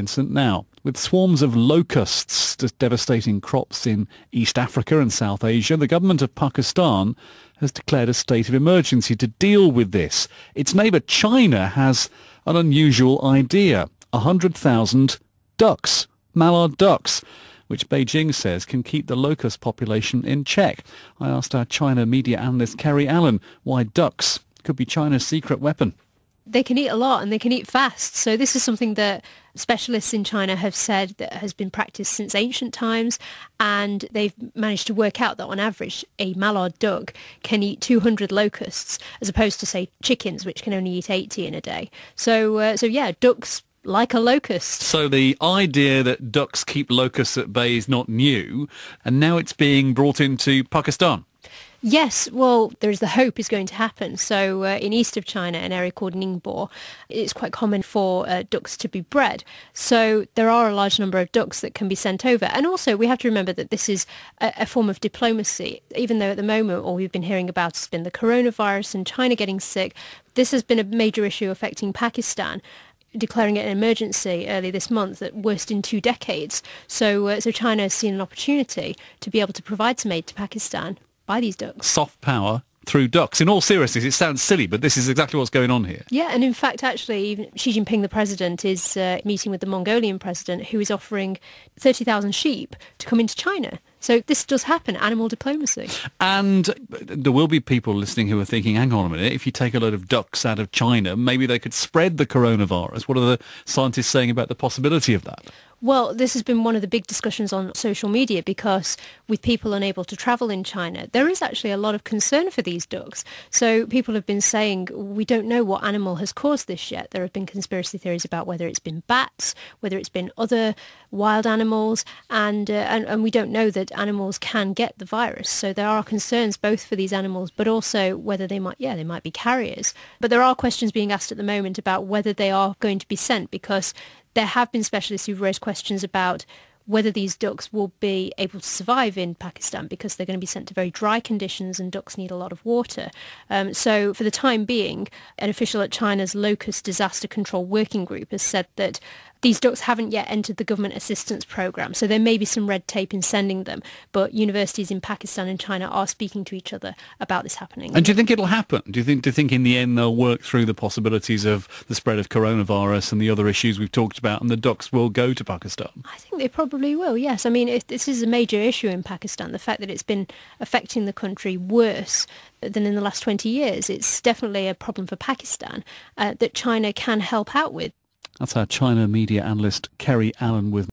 Vincent, now, with swarms of locusts devastating crops in East Africa and South Asia, the government of Pakistan has declared a state of emergency to deal with this. Its neighbour China has an unusual idea: 100,000 ducks, mallard ducks, which Beijing says can keep the locust population in check. I asked our China media analyst Kerry Allen why ducks could be China's secret weapon. They can eat a lot and they can eat fast. So this is something that specialists in China have said that has been practiced since ancient times, and they've managed to work out that on average a mallard duck can eat 200 locusts as opposed to, say, chickens, which can only eat 80 in a day. So yeah, ducks like a locust. So the idea that ducks keep locusts at bay is not new, and now it's being brought into Pakistan. Yes, well, there is the hope is going to happen. So in east of China, an area called Ningbo, it's quite common for ducks to be bred. So there are a large number of ducks that can be sent over. And also we have to remember that this is a form of diplomacy, even though at the moment all we've been hearing about has been the coronavirus and China getting sick. This has been a major issue affecting Pakistan, declaring it an emergency early this month, at worst in 2 decades. So China has seen an opportunity to be able to provide some aid to Pakistan by these ducks. Soft power through ducks. In all seriousness, it sounds silly, but this is exactly what's going on here. Yeah, and in fact, actually, even Xi Jinping, the president, is meeting with the Mongolian president, who is offering 30,000 sheep to come into China. So this does happen, animal diplomacy. And there will be people listening who are thinking, hang on a minute, if you take a load of ducks out of China, maybe they could spread the coronavirus. What are the scientists saying about the possibility of that? Well, this has been one of the big discussions on social media, because with people unable to travel in China, there is actually a lot of concern for these ducks. So people have been saying, we don't know what animal has caused this yet. There have been conspiracy theories about whether it's been bats, whether it's been other wild animals, and we don't know that animals can get the virus. So there are concerns both for these animals, but also whether they might be carriers. But there are questions being asked at the moment about whether they are going to be sent, because there have been specialists who've raised questions about whether these ducks will be able to survive in Pakistan, because they're going to be sent to very dry conditions and ducks need a lot of water. So for the time being, an official at China's Locust Disaster Control Working Group has said that these ducks haven't yet entered the government assistance program, so there may be some red tape in sending them, but universities in Pakistan and China are speaking to each other about this happening. And do you think it'll happen? Do you think in the end they'll work through the possibilities of the spread of coronavirus and the other issues we've talked about, and the ducks will go to Pakistan? I think they probably will, yes. I mean, this is a major issue in Pakistan, the fact that it's been affecting the country worse than in the last 20 years. It's definitely a problem for Pakistan that China can help out with. That's our China media analyst Kerry Allen with